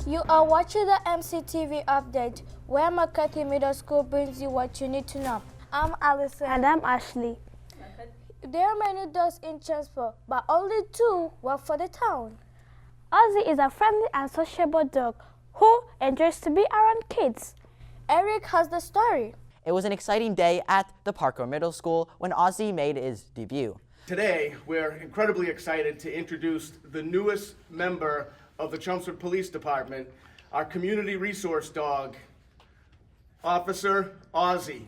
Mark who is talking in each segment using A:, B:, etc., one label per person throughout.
A: You are watching the MCTV update, where McCarthy Middle School brings you what you need to know. I'm Alison.
B: And I'm Ashley.
A: There are many dogs in Chelmsford, but only 2 work for the town.
B: Ozzy is a friendly and sociable dog who enjoys to be around kids.
A: Eric has the story.
C: It was an exciting day at the Parker Middle School when Ozzy made his debut.
D: Today, we're incredibly excited to introduce the newest member of the Chelmsford Police Department, our community resource dog, Officer Ozzy.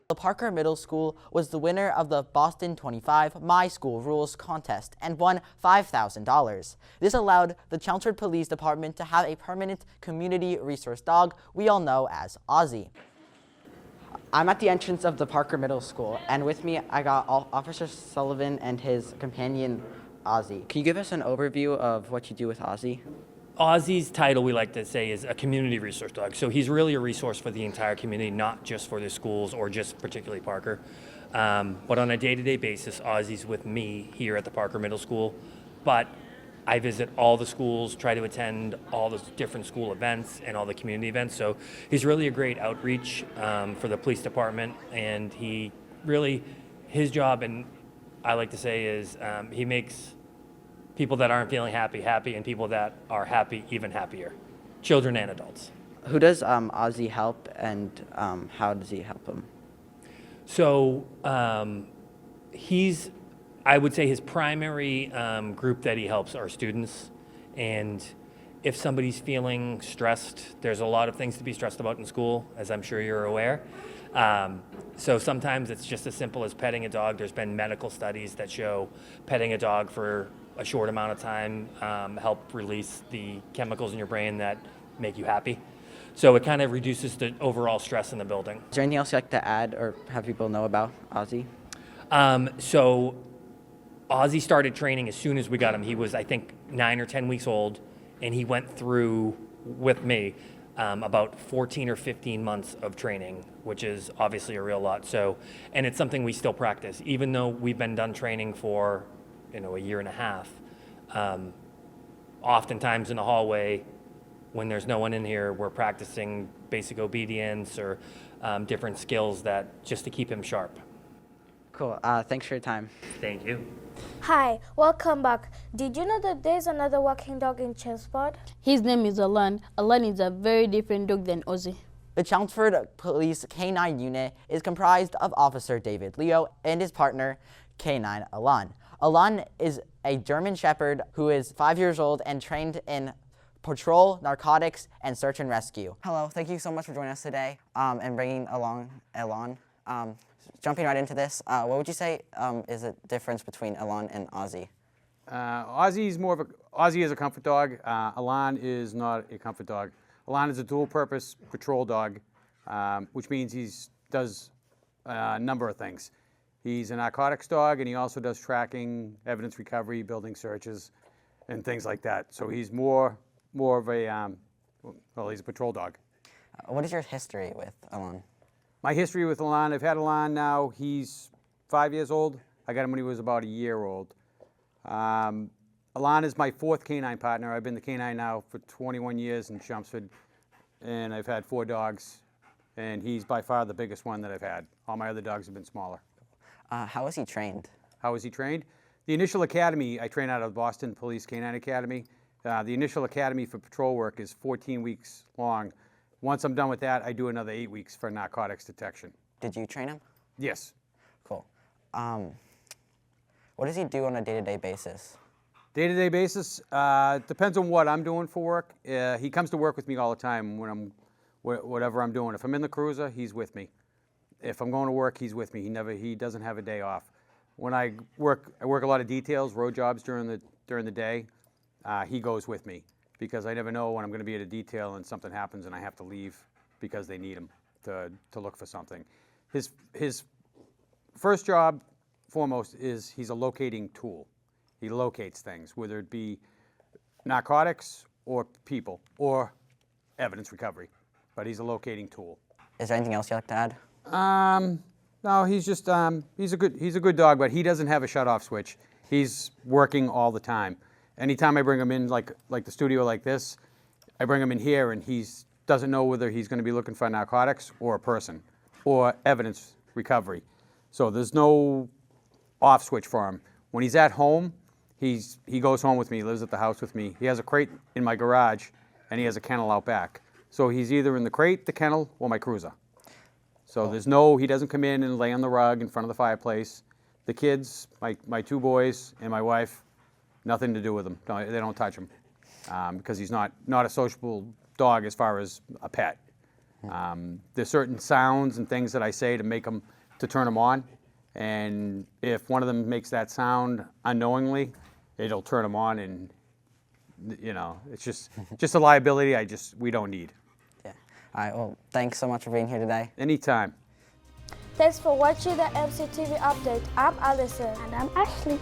C: The Parker Middle School was the winner of the Boston 25 My School Rules contest and won $5,000. This allowed the Chelmsford Police Department to have a permanent community resource dog we all know as Ozzy. I'm at the entrance of the Parker Middle School, and with me I got Officer Sullivan and his companion Ozzy. Can you give us an overview of what you do with Ozzy?
E: Ozzy's title, we like to say, is a community resource dog. So he's really a resource for the entire community, not just for the schools or just particularly Parker. But on a day-to-day basis, Ozzy's with me here at the Parker Middle School. But I visit all the schools, try to attend all the different school events and all the community events. So he's really a great outreach for the police department. And he really, his job, and I like to say, is he makes people that aren't feeling happy, happy, and people that are happy, even happier. Children and adults.
C: Who does Ozzy help, and how does he help them?
E: So I would say his primary group that he helps are students. And if somebody's feeling stressed, there's a lot of things to be stressed about in school, as I'm sure you're aware. So sometimes it's just as simple as petting a dog. There's been medical studies that show petting a dog for a short amount of time help release the chemicals in your brain that make you happy. So it kind of reduces the overall stress in the building.
C: Is there anything else you'd like to add or have people know about Ozzy?
E: So Ozzy started training as soon as we got him. He was, I think, 9 or 10 weeks old, and he went through, with me, about 14 or 15 months of training, which is obviously a real lot. So, and it's something we still practice. Even though we've been done training for a year and a half. Oftentimes in the hallway, when there's no one in here, we're practicing basic obedience or different skills that just to keep him sharp.
C: Cool. Thanks for your time.
E: Thank you.
A: Hi, welcome back. Did you know that there's another working dog in Chelmsford?
F: His name is Alan. Alan is a very different dog than Ozzy.
C: The Chelmsford Police K-9 unit is comprised of Officer David Leo and his partner, K-9 Alan. Alan is a German Shepherd who is 5 years old and trained in patrol, narcotics, and search and rescue. Hello, thank you so much for joining us today and bringing along Alan. Jumping right into this, what would you say is the difference between Alan and Ozzy?
G: Ozzy is a comfort dog. Alan is not a comfort dog. Alan is a dual-purpose patrol dog, which means he does a number of things. He's a narcotics dog, and he also does tracking, evidence recovery, building searches, and things like that. So he's more of a, he's a patrol dog.
C: What is your history with Alan?
G: My history with Alan, I've had Alan now, he's 5 years old. I got him when he was about a year old. Alan is my 4th canine partner. I've been the canine now for 21 years in Chelmsford, and I've had 4 dogs, and he's by far the biggest one that I've had. All my other dogs have been smaller.
C: How was he trained?
G: How was he trained? The initial academy, I train out of the Boston Police Canine Academy. The initial academy for patrol work is 14 weeks long. Once I'm done with that, I do another 8 weeks for narcotics detection.
C: Did you train him?
G: Yes.
C: Cool. What does he do on a day-to-day basis?
G: Day-to-day basis, depends on what I'm doing for work. He comes to work with me all the time when whatever I'm doing. If I'm in the cruiser, he's with me. If I'm going to work, he's with me. He doesn't have a day off. When I work a lot of details, road jobs during the day. He goes with me because I never know when I'm going to be at a detail and something happens and I have to leave because they need him to look for something. His first job, foremost, is he's a locating tool. He locates things, whether it be narcotics or people or evidence recovery, but he's a locating tool.
C: Is there anything else you'd like to add?
G: No, he's just he's a good dog, but he doesn't have a shut-off switch. He's working all the time. Anytime I bring him in, like the studio like this, I bring him in here and he's doesn't know whether he's going to be looking for narcotics or a person or evidence recovery. So there's no off switch for him. When he's at home, he goes home with me, he lives at the house with me. He has a crate in my garage and he has a kennel out back. So he's either in the crate, the kennel, or my cruiser. So he doesn't come in and lay on the rug in front of the fireplace. The kids, my 2 boys and my wife, nothing to do with him. They don't touch him because he's not a sociable dog as far as a pet. There's certain sounds and things that I say to turn him on, and if one of them makes that sound unknowingly, it'll turn him on, and it's just a liability we don't need.
C: Yeah. All right. Well, thanks so much for being here today.
G: Anytime.
A: Thanks for watching the MCTV update. I'm Allison.
B: And I'm Ashley.